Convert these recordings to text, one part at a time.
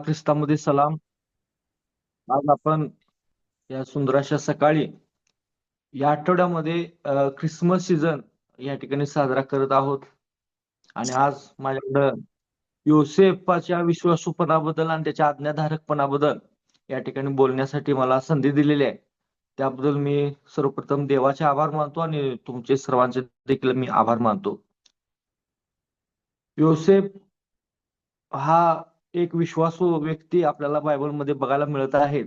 ख्रिस्तामध्ये सलाम. आज आपण या सुंदर सकाळी या आठवड्यामध्ये ख्रिसमस सीझन या ठिकाणी साजरा करत आहोत. आणि आज माझ्याकडं योसेफाच्या विश्वासूपणाबद्दल आणि त्याच्या आज्ञाधारकपणाबद्दल या ठिकाणी बोलण्यासाठी मला संधी दिलेली आहे. त्याबद्दल मी सर्वप्रथम देवाचे आभार मानतो आणि तुमचे सर्वांचे देखील मी आभार मानतो. योसेफ हा एक विश्वासू व्यक्ती आपल्याला बायबलमध्ये बघायला मिळत आहे.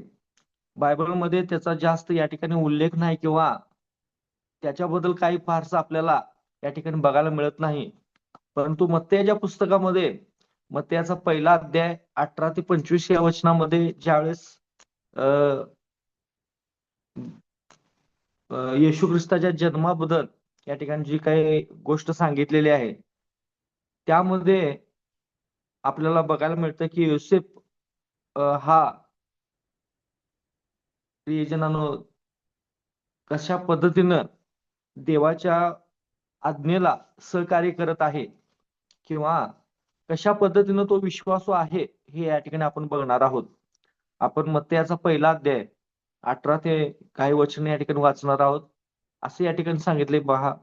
बायबलमध्ये त्याचा जास्त या ठिकाणी उल्लेख नाही किंवा त्याच्याबद्दल काही फारसं आपल्याला या ठिकाणी बघायला मिळत नाही. परंतु मत्तेच्या पुस्तकामध्ये मत्तेचा पहिला अध्याय 18 ते 25 या वचनामध्ये ज्यावेळेस अ, येशू ख्रिस्ताच्या जन्माबद्दल या ठिकाणी जी काही गोष्ट सांगितलेली आहे त्यामध्ये आपल्याला बघायला मिळतं की योसेफ हा प्रियजनांनो कशा पद्धतीनं देवाच्या आज्ञेला सहकार्य करत आहे किंवा कशा पद्धतीनं तो विश्वासू आहे हे या ठिकाणी आपण बघणार आहोत. आपण मत्तेचा पहिला अध्याय 18 ते काही वचन या ठिकाणी वाचणार आहोत. असे या ठिकाणी सांगितले पहा,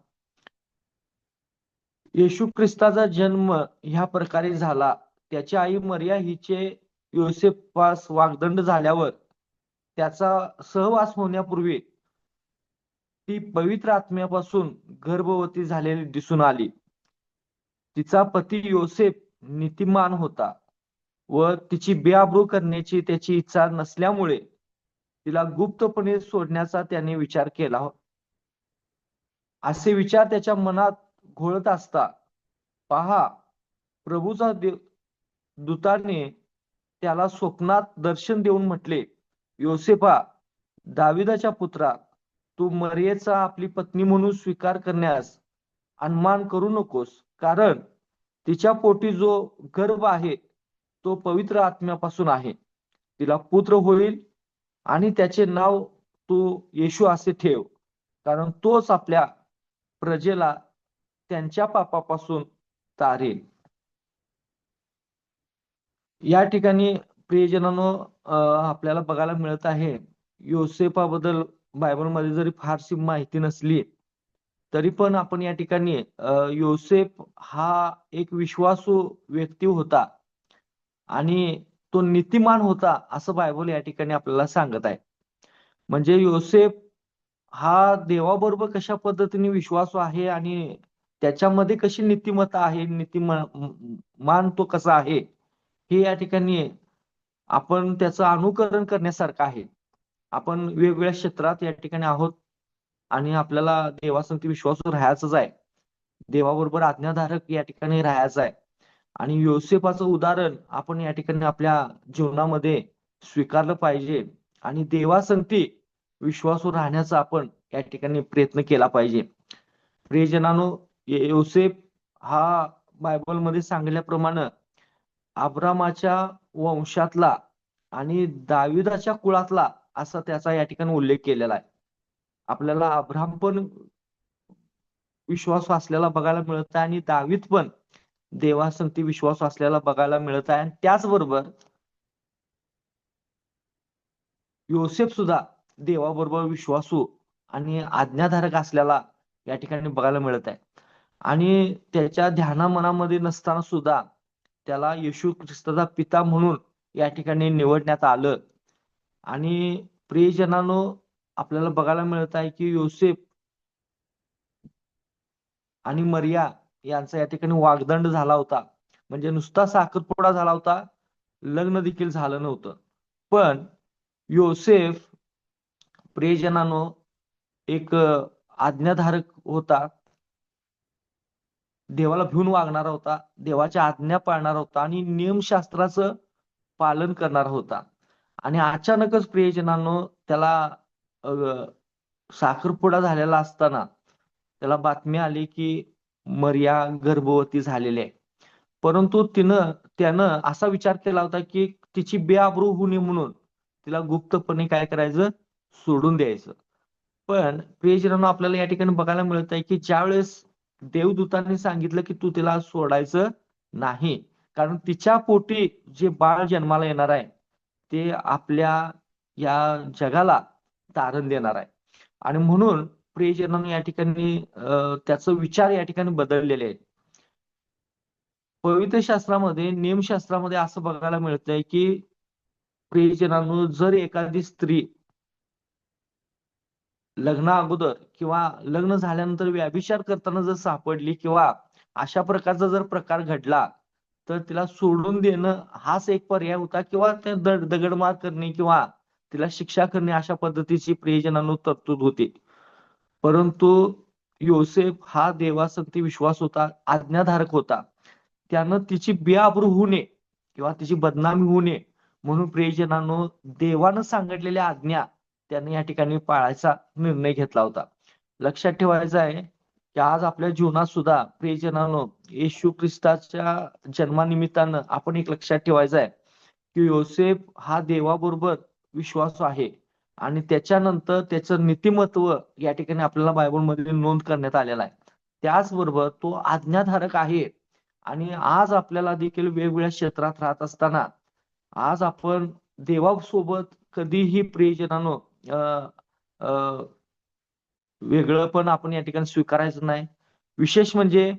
येशू ख्रिस्ताचा जन्म ह्या प्रकारे झाला. त्याची आई मरिया हिचे योसेफास वागदंड झाल्यावर त्याचा सहवास होण्यापूर्वी ती पवित्र आत्म्यापासून गर्भवती झालेली दिसून आली. तिचा पती योसेफ नीतिमान होता व तिची बेआबरू करण्याची त्याची इच्छा नसल्यामुळे तिला गुप्तपणे सोडण्याचा त्याने विचार केला. असे विचार त्याच्या मनात घोळत असता पहा, प्रभूचा दूताने त्याला स्वप्नात दर्शन देऊन म्हटले, योसेफा, दाविदाच्या पुत्रा, तू मरियेचा आपली पत्नी म्हणून स्वीकार करण्यास अनमान करू नकोस, कारण तिच्या पोटी जो गर्भ आहे तो पवित्र आत्म्यापासून आहे. तिला पुत्र होईल आणि त्याचे नाव तू येशू असे ठेव, कारण तोच आपल्या प्रजेला त्यांच्या पापापासून तारेल. या ठिकाणी प्रियजनांनो आपल्याला बघायला मिळत आहे योसेफाबद्दल बायबलमध्ये जरी फारशी माहिती नसली तरी पण आपण या ठिकाणी योसेफ हा एक विश्वासू व्यक्ती होता आणि तो नीतिमान होता असं बायबल या ठिकाणी आपल्याला सांगत आहे. म्हणजे योसेफ हा देवाबरोबर कशा पद्धतीने विश्वासू आहे आणि त्याच्यामध्ये कशी नीतिमत्ता आहे, नीतिमान तो कसा आहे, हे या ठिकाणी आपण त्याचं अनुकरण करण्यासारखं आहे. आपण वेगवेगळ्या क्षेत्रात या ठिकाणी आहोत आणि आपल्याला देवासंगती विश्वासू राहायचंच आहे. देवाबरोबर आज्ञाधारक या ठिकाणी राहायचं आहे. आणि योसेफाचं उदाहरण आपण या ठिकाणी आपल्या जीवनामध्ये स्वीकारलं पाहिजे आणि देवासंगती विश्वासू राहण्याचा आपण या ठिकाणी प्रयत्न केला पाहिजे. प्रियजनांनो, योसेफ हा बायबलमध्ये सांगितल्याप्रमाणे अब्रामाच्या वंशातला आणि दाविदाच्या कुळातला असा त्याचा या ठिकाणी उल्लेख केलेला आहे. आपल्याला अब्राम पण विश्वास असलेला बघायला मिळत आहे आणि दावीद पण देवासंगती विश्वास असलेला बघायला मिळत आहे. आणि त्याचबरोबर योसेफ सुद्धा देवाबरोबर विश्वासू आणि आज्ञाधारक असलेला या ठिकाणी बघायला मिळत आहे. आणि त्याच्या ध्याना मनामध्ये नसताना सुद्धा त्याला येशू ख्रिस्ताचा पिता म्हणून या ठिकाणी निवडण्यात आलं. आणि प्रियजनांनो, आपल्याला बघायला मिळत आहे की योसेफ आणि मरिया यांचा या ठिकाणी वागदंड झाला होता. म्हणजे नुसता साखरपुडा झाला होता, लग्न देखील झालं नव्हतं. पण योसेफ प्रियजनांनो एक आज्ञाधारक होता, देवाला भिवून वागणारा होता, देवाच्या आज्ञा पाळणारा होता आणि नियमशास्त्राचं पालन करणारा होता. आणि अचानकच प्रियजनांनो त्याला साखरपुडा झालेला असताना त्याला बातमी आली की मरिया गर्भवती झालेली आहे. परंतु त्यानं असा विचार केला होता की तिची बेआबरू होऊ नये म्हणून तिला गुप्तपणे काय करायचं, सोडून द्यायचं. पण प्रियजनांनो, आपल्याला या ठिकाणी बघायला मिळत आहे की ज्यावेळेस देवदूतांनी सांगितलं की तू तिला सोडायचं नाही, कारण तिच्या पोटी जे बाळ जन्माला येणार आहे ते आपल्या या जगाला तारण देणार आहे. आणि म्हणून प्रियजनांनो या ठिकाणी त्याचं विचार या ठिकाणी बदललेले आहेत. पवित्र शास्त्रामध्ये, नियमशास्त्रामध्ये असं बघायला मिळतंय की प्रियजनांनो, जर एखादी स्त्री लग्ना अगोदर किंवा लग्न झाल्यानंतर व्यभिचार करताना जर सापडली किंवा अशा प्रकारचा जर प्रकार घडला, तर तिला सोडून देणं हाच एक पर्याय होता किंवा त्या दगडमार करणे किंवा तिला शिक्षा करणे अशा पद्धतीची प्रियजनांनो तरतूद होती. परंतु योसेफ हा देवासंती विश्वास होता, आज्ञाधारक होता. त्यानं तिची बेआबरू होऊ नये किंवा तिची बदनामी होऊ नये म्हणून प्रियजनांनो देवानं सांगितलेल्या आज्ञा त्याने या ठिकाणी पाळायचा निर्णय घेतला होता. लक्षात ठेवायचं आहे की आज आपल्या जीवनात सुद्धा प्रियजनांनो येशू ख्रिस्ताच्या जन्मानिमित्तानं आपण एक लक्षात ठेवायचं आहे की योसेफ हा देवाबरोबर विश्वासू आहे आणि त्याच्यानंतर त्याचं नीतिमत्व या ठिकाणी आपल्याला बायबलमध्ये नोंद करण्यात आलेला आहे. त्याचबरोबर तो आज्ञाधारक आहे. आणि आज आपल्याला देखील वेगवेगळ्या क्षेत्रात राहत असताना आज आपण देवासोबत कधीही प्रियजनांनो वेगळं पण आपण या ठिकाणी स्वीकारायचं नाही. विशेष म्हणजे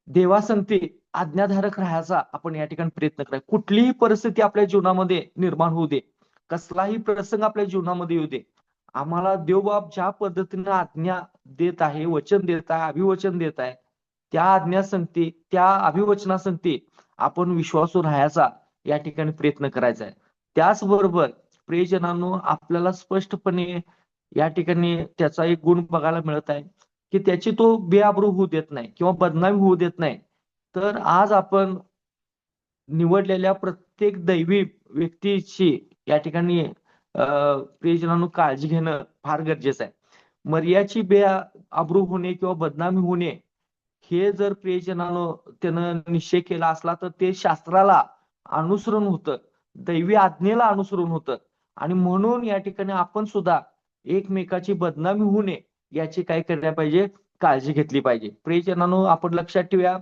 देवासंती आज्ञाधारक राहायचा आपण या ठिकाणी प्रयत्न करायचा. कुठलीही परिस्थिती आपल्या जीवनामध्ये निर्माण होऊ दे, कसलाही प्रसंग आपल्या जीवनामध्ये येऊ दे, आम्हाला देवबाप ज्या पद्धतीने आज्ञा देत आहे, वचन देत आहे, अभिवचन देत आहे, त्या आज्ञासंगती, त्या अभिवचनासंगती आपण विश्वासू राहायचा या ठिकाणी प्रयत्न करायचा आहे. त्याचबरोबर प्रियजनांनो आपल्याला स्पष्टपणे या ठिकाणी त्याचा एक गुण बघायला मिळत आहे की त्याची तो बेआबरू होऊ देत नाही किंवा बदनामी होऊ देत नाही. तर आज आपण निवडलेल्या प्रत्येक दैवी व्यक्तीची या ठिकाणी प्रियजनांनो काळजी घेणं फार गरजेचं आहे. मर्याची बेआबरू होणे किंवा बदनामी होणे हे जर प्रियजनांनो त्यानं निश्चय केला असला तर ते शास्त्राला अनुसरून होतं, दैवी आज्ञेला अनुसरून होतं. आणि म्हणून या ठिकाणी आपण सुद्धा एकमेकाची बदनामी होऊ नये याची काय करायला पाहिजे, काळजी घेतली पाहिजे. प्रियजनांनो आपण लक्षात ठेवूया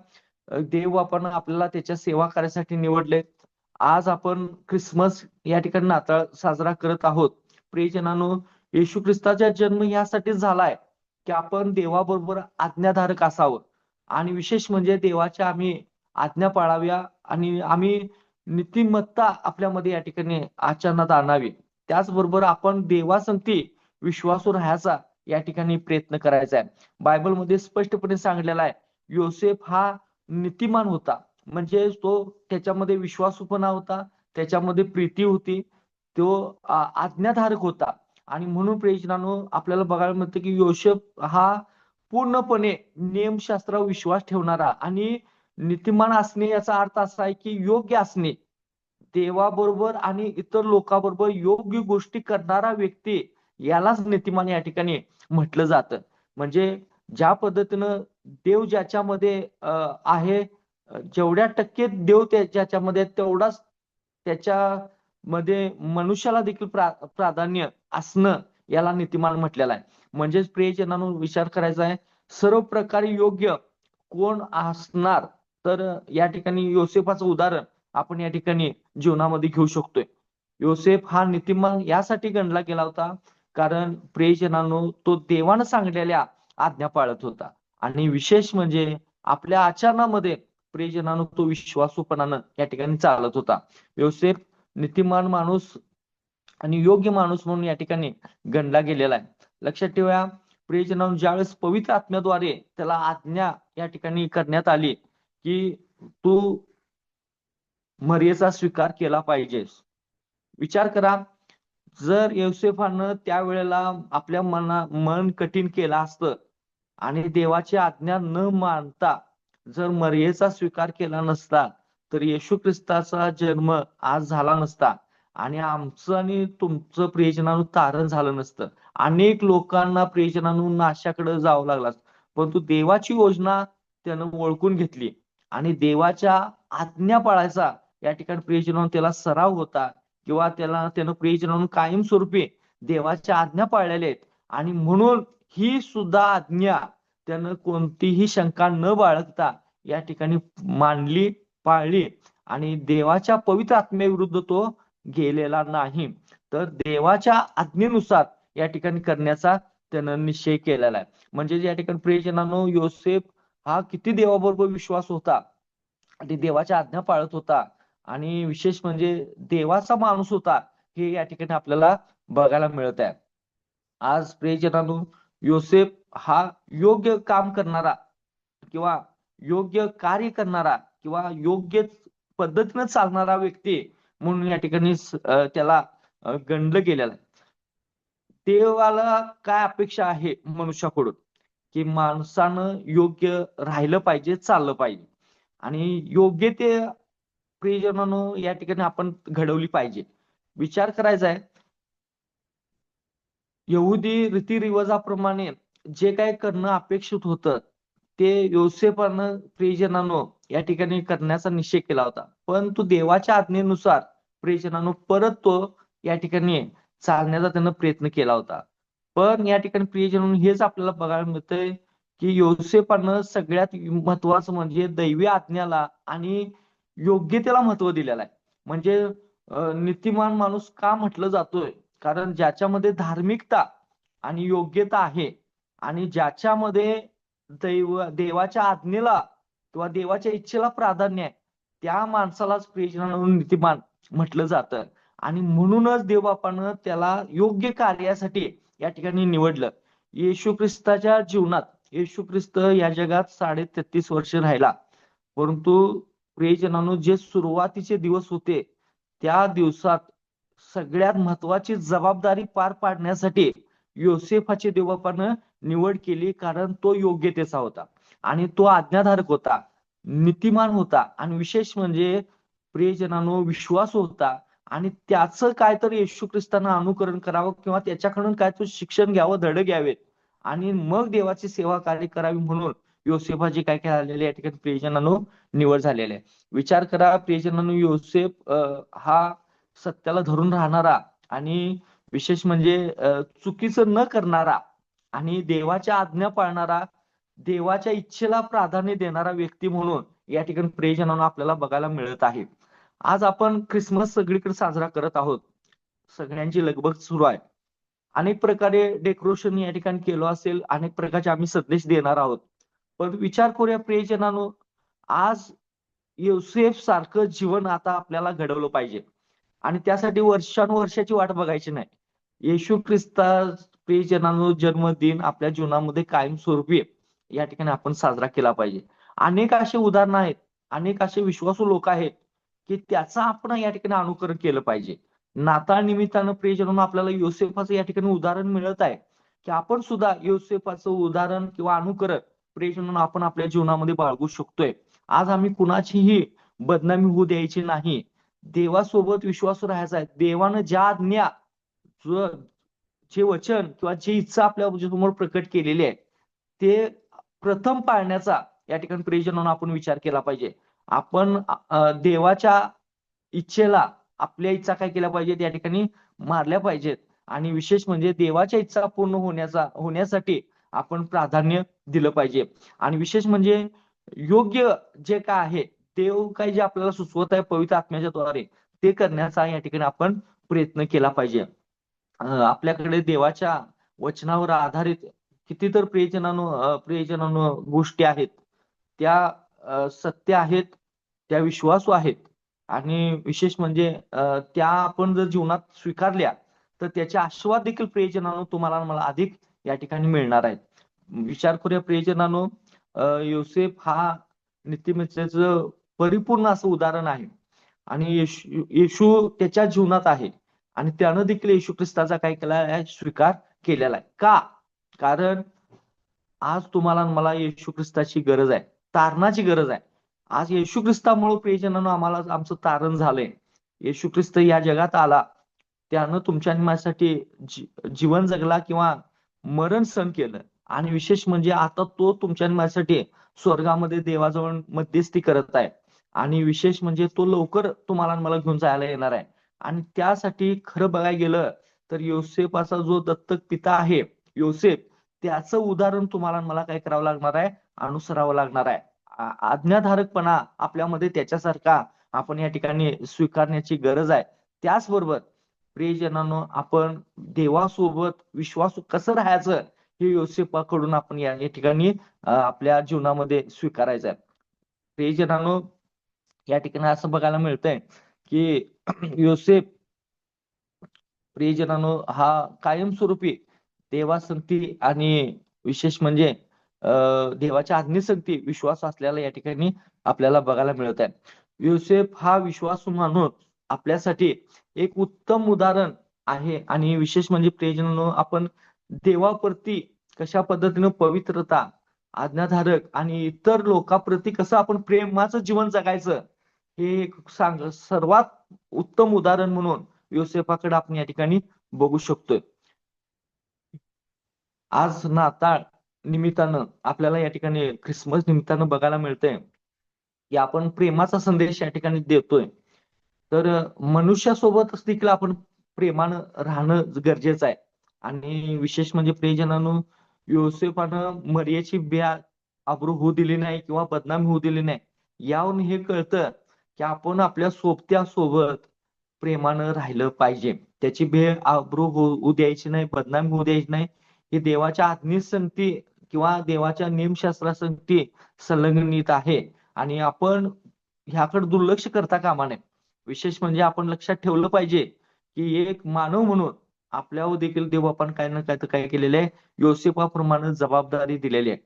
देव आपण आपल्याला त्याच्या सेवा करायसाठी निवडले. आज आपण ख्रिसमस या ठिकाणी नाताळ साजरा करत आहोत. प्रियजनांनो येशू ख्रिस्ताचा जन्म यासाठीच झालाय की आपण देवाबरोबर आज्ञाधारक असावं आणि विशेष म्हणजे देवाच्या आम्ही आज्ञा पाळाव्या आणि आम्ही नीतिमत्ता आपल्यामध्ये या ठिकाणी आचरणात आणावी. त्याचबरोबर आपण देवासंगती विश्वासू राहायचा या ठिकाणी प्रयत्न करायचा आहे. बायबलमध्ये स्पष्टपणे सांगितलेला आहे योसेफ हा नीतिमान होता, म्हणजे तो त्याच्यामध्ये विश्वासूपणा होता, त्याच्यामध्ये प्रीती होती, तो आज्ञाधारक होता. आणि म्हणून प्रियजनांनो आपल्याला बघायला मिळतं की योसेफ हा पूर्णपणे नियमशास्त्रावर विश्वास ठेवणारा आणि नीतिमान असणे याचा अर्थ असा आहे की योग्य असणे, देवाबरोबर आणि इतर लोकांबरोबर योग्य गोष्टी करणारा व्यक्ती यालाच नीतिमान या ठिकाणी म्हटलं जातं. म्हणजे ज्या पद्धतीनं देव ज्याच्यामध्ये आहे, जेवढ्या टक्के देव ज्याच्यामध्ये तेवढाच त्याच्यामध्ये मनुष्याला देखील प्राधान्य असणं याला नीतिमान म्हटलेलं आहे. म्हणजेच प्रियजनांनो विचार करायचा आहे सर्व प्रकारे योग्य कोण असणार, तर या ठिकाणी योसेफाचं उदाहरण आपण या ठिकाणी जीवनामध्ये घेऊ शकतोय. योसेफ हा नीतिमान यासाठी गणला गेला होता कारण प्रियजनांनो तो देवानं सांगलेल्या आज्ञा पाळत होता आणि विशेष म्हणजे आपल्या आचरणामध्ये प्रियजनांनो तो विश्वासूपणानं या ठिकाणी चालत होता. योसेफ नीतिमान माणूस आणि योग्य माणूस म्हणून या ठिकाणी गणला गेलेला आहे. लक्षात ठेवा प्रियजनांनो ज्यावेळेस पवित्र आत्म्याद्वारे त्याला आज्ञा या ठिकाणी करण्यात आली की तू मर्यादेचा स्वीकार केला पाहिजेस. विचार करा जर योसेफानं त्यावेळेला आपल्या मन कठीण केलं असतं आणि देवाची आज्ञा न मानता जर मर्यादेचा स्वीकार केला नसता तर येशू ख्रिस्ताचा जन्म आज झाला नसता आणि आमचं आणि तुमचं प्रियजनांनो तारण झालं नसतं. अनेक लोकांना प्रियजनांनो नाशाकडे जावं लागलं असतं. परंतु देवाची योजना त्यानं ओळखून घेतली आणि देवाच्या आज्ञा पाळायचा या ठिकाणी प्रियजनांनो त्याला सराव होता किंवा त्यानं प्रियजनांनो कायमस्वरूपी देवाच्या आज्ञा पाळलेल्या आहेत आणि म्हणून ही सुद्धा आज्ञा त्यानं कोणतीही शंका न बाळगता या ठिकाणी मांडली पाळली आणि देवाच्या पवित्र आत्म्याविरुद्ध तो गेलेला नाही. तर देवाच्या आज्ञेनुसार या ठिकाणी करण्याचा त्यानं निश्चय केलेला आहे. म्हणजे या ठिकाणी प्रियजनांनो, योसेफ हा किती देवाबरोबर विश्वास होता आणि देवाच्या आज्ञा पाळत होता आणि विशेष म्हणजे देवाचा माणूस होता, हे या ठिकाणी आपल्याला बघायला मिळत आहे. आज प्रियजनांनो, योसेफ हा योग्य काम करणारा किंवा योग्य कार्य करणारा किंवा योग्य पद्धतीने चालणारा व्यक्ती म्हणून या ठिकाणी त्याला गणलं गेलेलं आहे. देवाला काय अपेक्षा आहे मनुष्याकडून, की माणसानं योग्य राहिलं पाहिजे, चाललं पाहिजे आणि योग्य ते प्रियजनांनो या ठिकाणी आपण घडवली पाहिजे. विचार करायचा आहे, यहुदी रीतिरिवाजाप्रमाणे जे काही करणं अपेक्षित होतं, ते योसेफानं प्रियजनांनो या ठिकाणी करण्याचा निश्चय केला होता. परंतु देवाच्या आज्ञेनुसार प्रियजनांनो परत तो या ठिकाणी चालण्याचा त्यानं प्रयत्न केला होता. पण या ठिकाणी प्रियजनांनो हेच आपल्याला बघायला मिळतंय, की योसेफानं सगळ्यात महत्वाचं म्हणजे दैवी आज्ञाला आणि योग्यतेला महत्व दिलेलं आहे. म्हणजे नीतिमान माणूस का म्हटलं जातोय? कारण ज्याच्यामध्ये धार्मिकता आणि योग्यता आहे आणि ज्याच्यामध्ये देवाच्या आज्ञेला किंवा देवाच्या इच्छेला प्राधान्य आहे, त्या माणसालाच प्रियजनांनो नीतिमान म्हटलं जातं. आणि म्हणूनच देवबापानं त्याला योग्य कार्यासाठी या ठिकाणी निवडलं. येशू ख्रिस्ताच्या जीवनात येशू ख्रिस्त या जगात 33.5 वर्ष राहिला. परंतु प्रियजनांनो जे सुरुवातीचे दिवस होते, त्या दिवसात सगळ्यात महत्वाची जबाबदारी पार पाडण्यासाठी योसेफाची देवबापानं निवड केली. कारण तो योग्यतेचा होता आणि तो आज्ञाधारक होता, नीतिमान होता आणि विशेष म्हणजे प्रियजनांनो विश्वासू होता आणि त्याचं काय तर येशू ख्रिस्तानं अनुकरण करावं किंवा त्याच्याकडून काय तर शिक्षण घ्यावं, धडे घ्यावेत आणि मग देवाची सेवा कार्य करावी म्हणून योसेफाची काय काय झालेले या ठिकाणी प्रियजनांनो निवड झालेली आहे. विचार करा प्रियजनांनो, योसेफ हा सत्याला धरून राहणारा आणि विशेष म्हणजे चुकीचं न करणारा आणि देवाच्या आज्ञा पाळणारा, देवाच्या इच्छेला प्राधान्य देणारा व्यक्ती म्हणून या ठिकाणी प्रियजनांनो आपल्याला बघायला मिळत आहे. आज आपण ख्रिसमस सगळीकडे साजरा करत आहोत. सगळ्यांची लगबग सुरू आहे. अनेक प्रकारे डेकोरेशन या ठिकाणी केलं असेल, अनेक प्रकारचे आम्ही संदेश देणार आहोत. पण विचार करूया प्रियजनांनो, आज योसेफ सारखं जीवन आता आपल्याला घडवलं पाहिजे आणि त्यासाठी वर्षानुवर्षाची वाट बघायची नाही. येशू ख्रिस्ता प्रियजनांनो जन्मदिन आपल्या जीवनामध्ये कायमस्वरूपी या ठिकाणी आपण साजरा केला पाहिजे. अनेक असे उदाहरण आहेत, अनेक असे विश्वासू लोक आहेत, की त्याचं आपण या ठिकाणी अनुकरण केलं पाहिजे. नाताळ निमित्तानं प्रियजनांनो आपल्याला योसेफाचं या ठिकाणी उदाहरण मिळत आहे, की आपण सुद्धा योसेफाचं उदाहरण किंवा अनुकरण प्रियजनांनो आपण आपल्या जीवनामध्ये बाळगू शकतोय. आज आम्ही कुणाचीही बदनामी होऊ द्यायची नाही. देवासोबत विश्वास राहायचा आहे. देवानं ज्या आज्ञा, जे वचन किंवा जी इच्छा आपल्या समोर प्रकट केलेली आहे, ते प्रथम पाळण्याचा या ठिकाणी प्रियजनांनो आपण विचार केला पाहिजे. आपण देवाच्या इच्छेला आपल्या इच्छा काय केल्या पाहिजेत या ठिकाणी मारल्या पाहिजेत आणि विशेष म्हणजे देवाच्या इच्छा पूर्ण होण्यासाठी आपण प्राधान्य दिलं पाहिजे आणि विशेष म्हणजे योग्य जे काय आहे, देव काय जे आपल्याला सुचवत आहे पवित्र आत्म्याच्या द्वारे, ते करण्याचा या ठिकाणी आपण प्रयत्न केला पाहिजे. आपल्याकडे देवाच्या वचनावर आधारित किती तर प्रियजनांनो गोष्टी आहेत. त्या सत्य आहेत, त्या विश्वासू आहेत आणि विशेष म्हणजे त्या आपण जर जीवनात स्वीकारल्या तर त्याचे आशीर्वाद देखील प्रियजनांनो तुम्हाला मला अधिक या ठिकाणी मिळणार आहेत. विचार करूया प्रियजनांनो, योसेफ हा नीतिमत्तेचं परिपूर्ण असं उदाहरण आहे आणि येशू त्याच्या जीवनात आहे आणि त्यानं देखील येशू ख्रिस्ताचा काय केला आहे, स्वीकार केलेला आहे. का? कारण आज तुम्हाला आणि मला येशू ख्रिस्ताची गरज आहे, तारणाची गरज आहे. आज येशू ख्रिस्तामुळे प्रियजनांनो आम्हाला आमचं तारण झालंय. येशू ख्रिस्त या जगात आला, त्यानं तुमच्या आणि माझ्यासाठी जीवन जगला किंवा मरण सहन केलं आणि विशेष म्हणजे आता तो तुमच्या आणि माझ्यासाठी स्वर्गामध्ये देवाजवळ मध्यस्थी करत आहे आणि विशेष म्हणजे तो लवकर तुम्हाला आणि मला घेऊन जायला येणार आहे आणि त्यासाठी खरं बघायला गेलं तर योसेफाचा जो दत्तक पिता आहे योसेफ, त्याचं उदाहरण तुम्हाला आणि मला काय करावं लागणार आहे, अनुसरावं लागणार आहे. आज्ञाधारकपणा आपल्यामध्ये त्याच्यासारखा आपण या ठिकाणी स्वीकारण्याची गरज आहे. त्याचबरोबर प्रियजनांनो, आपण देवासोबत विश्वास कसं राहायचं हे योसेफाकडून आपण या ठिकाणी आपल्या जीवनामध्ये स्वीकारायचं आहे. प्रियजनांनो, या ठिकाणी असं बघायला मिळतंय की योसेफ प्रियजनांनो हा कायमस्वरूपी देवासंगती आणि विशेष म्हणजे देवाच्या आज्ञेसंगती विश्वास असल्याला या ठिकाणी आपल्याला बघायला मिळत आहे. योसेफ हा विश्वासू माणूस आपल्यासाठी एक उत्तम उदाहरण आहे. आणि विशेष म्हणजे प्रियजनांनो, आपण देवाप्रती कशा पद्धतीनं पवित्रता, आज्ञाधारक आणि इतर लोकांप्रती कसं आपण प्रेमाचं जीवन जगायचं हे एक सर्वात उत्तम उदाहरण म्हणून योसेफाकडे आपण या ठिकाणी बघू शकतोय. आज नाताळ निमित्तानं आपल्याला या ठिकाणी ख्रिसमस निमित्तानं बघायला मिळतंय की आपण प्रेमाचा संदेश या ठिकाणी देतोय. तर मनुष्यासोबतच देखील आपण प्रेमानं राहणं गरजेचं आहे. आणि विशेष म्हणजे प्रियजनांनो, योसेफानं मरियेची अब्रू होऊ दिली नाही किंवा बदनामी होऊ दिली नाही. यावरून हे कळतं की आपण आपल्या सोबत्यासोबत प्रेमानं राहिलं पाहिजे. त्याची अब्रू होऊ द्यायची नाही, बदनामी होऊ द्यायची नाही. ही देवाच्या आज्ञेसंगती किंवा देवाच्या नियमशास्त्रासंगती संलग्नित आहे. आणि आपण ह्याकडे दुर्लक्ष करता कामा नये. विशेष म्हणजे आपण लक्षात ठेवलं पाहिजे की एक मानव म्हणून आपल्यावर देखील देव आपण काय ना काय तर काय केलेलं आहे, योसेफाप्रमाणे जबाबदारी दिलेली आहे.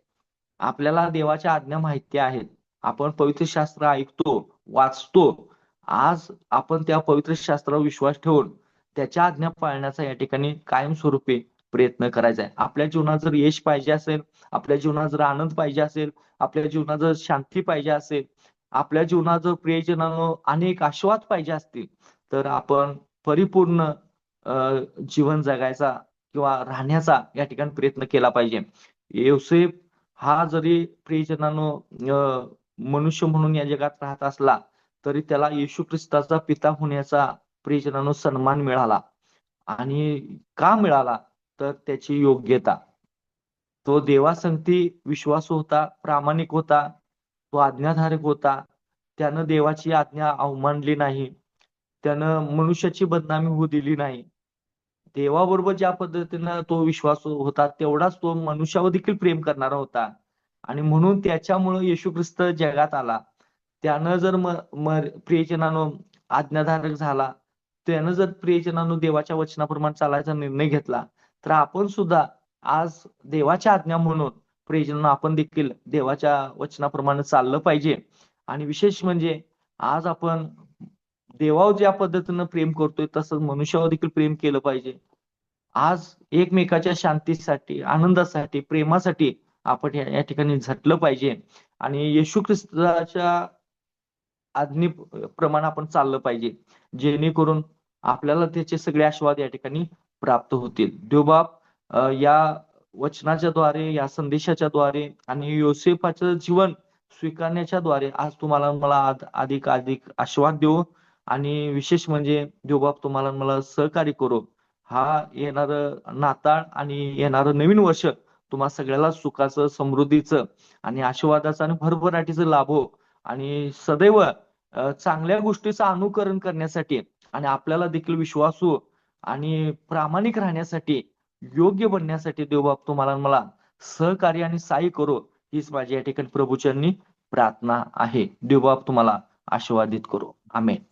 आपल्याला देवाच्या आज्ञा माहिती आहेत. आपण पवित्र शास्त्र ऐकतो, वाचतो. आज आपण त्या पवित्र शास्त्रावर विश्वास ठेवून त्याच्या आज्ञा पाळण्याचा या ठिकाणी कायमस्वरूपी प्रयत्न करायचा आहे. आपल्या जीवनात जर यश पाहिजे असेल, आपल्या जीवनात जर आनंद पाहिजे असेल, आपल्या जीवनात जर शांती पाहिजे असेल, आपल्या जीवनात जर प्रियजनांनो अनेक आशीर्वाद पाहिजे असतील, तर आपण परिपूर्ण जीवन जगायचा किंवा राहण्याचा या ठिकाणी प्रयत्न केला पाहिजे. योसेफ हा जरी प्रियजनांनो मनुष्य म्हणून या जगात राहत असला तरी त्याला येशू ख्रिस्ताचा पिता होण्याचा प्रियजनांनो सन्मान मिळाला. आणि का मिळाला? तर त्याची योग्यता. तो देवासंगती विश्वासू होता, प्रामाणिक होता, तो आज्ञाधारक होता. त्यानं देवाची आज्ञा अवमानली नाही. त्यानं मनुष्याची बदनामी होऊ दिली नाही. देवाबरोबर ज्या पद्धतीनं तो विश्वासू होता तेवढाच तो मनुष्यावर देखील प्रेम करणारा होता. आणि म्हणून त्याच्यामुळे येशू ख्रिस्त जगात आला. त्यानं जर प्रियजनांनो आज्ञाधारक झाला, त्यानं जर प्रियजनांनो देवाच्या वचनाप्रमाणे चालायचा निर्णय घेतला, तर आपण सुद्धा आज देवाच्या आज्ञा म्हणून प्रियजनांनो आपण देखील देवाच्या वचनाप्रमाणे चाललं पाहिजे. आणि विशेष म्हणजे आज आपण देवावर ज्या पद्धतीनं प्रेम करतोय तसंच मनुष्यावर देखील प्रेम केलं पाहिजे. आज एकमेकाच्या शांतीसाठी, आनंदासाठी, प्रेमासाठी आपण या ठिकाणी झटलं पाहिजे. आणि येशू ख्रिस्ताच्या आज्ञेप्रमाणे आपण चाललं पाहिजे, जेणेकरून आपल्याला त्याचे सगळे आशीर्वाद या ठिकाणी प्राप्त होतील. देवबाप या वचनाच्या द्वारे, या संदेशाच्या द्वारे आणि योसेफाचं जीवन स्वीकारण्याच्या द्वारे आज तुम्हाला मला अधिक अधिक आशीर्वाद देऊ. आणि विशेष म्हणजे देवबाप तुम्हाला मला सहकार्य करू. हा येणारं नाताळ आणि येणारं नवीन वर्ष तुम्हा सगळ्याला सुखाचं, समृद्धीचं आणि आशीर्वादाचं आणि भरभराटीचं लाभो. आणि सदैव चांगल्या गोष्टीचं अनुकरण करण्यासाठी आणि आपल्याला देखील विश्वासू आणि प्रामाणिक राहण्यासाठी, योग्य बनण्यासाठी देवबाप तुम्हाला मला सहकार्य आणि सहाय्य करो, हीच माझी या ठिकाणी प्रभूचरणी प्रार्थना आहे. देवबाप तुम्हाला आशीर्वादित करो. आमेन.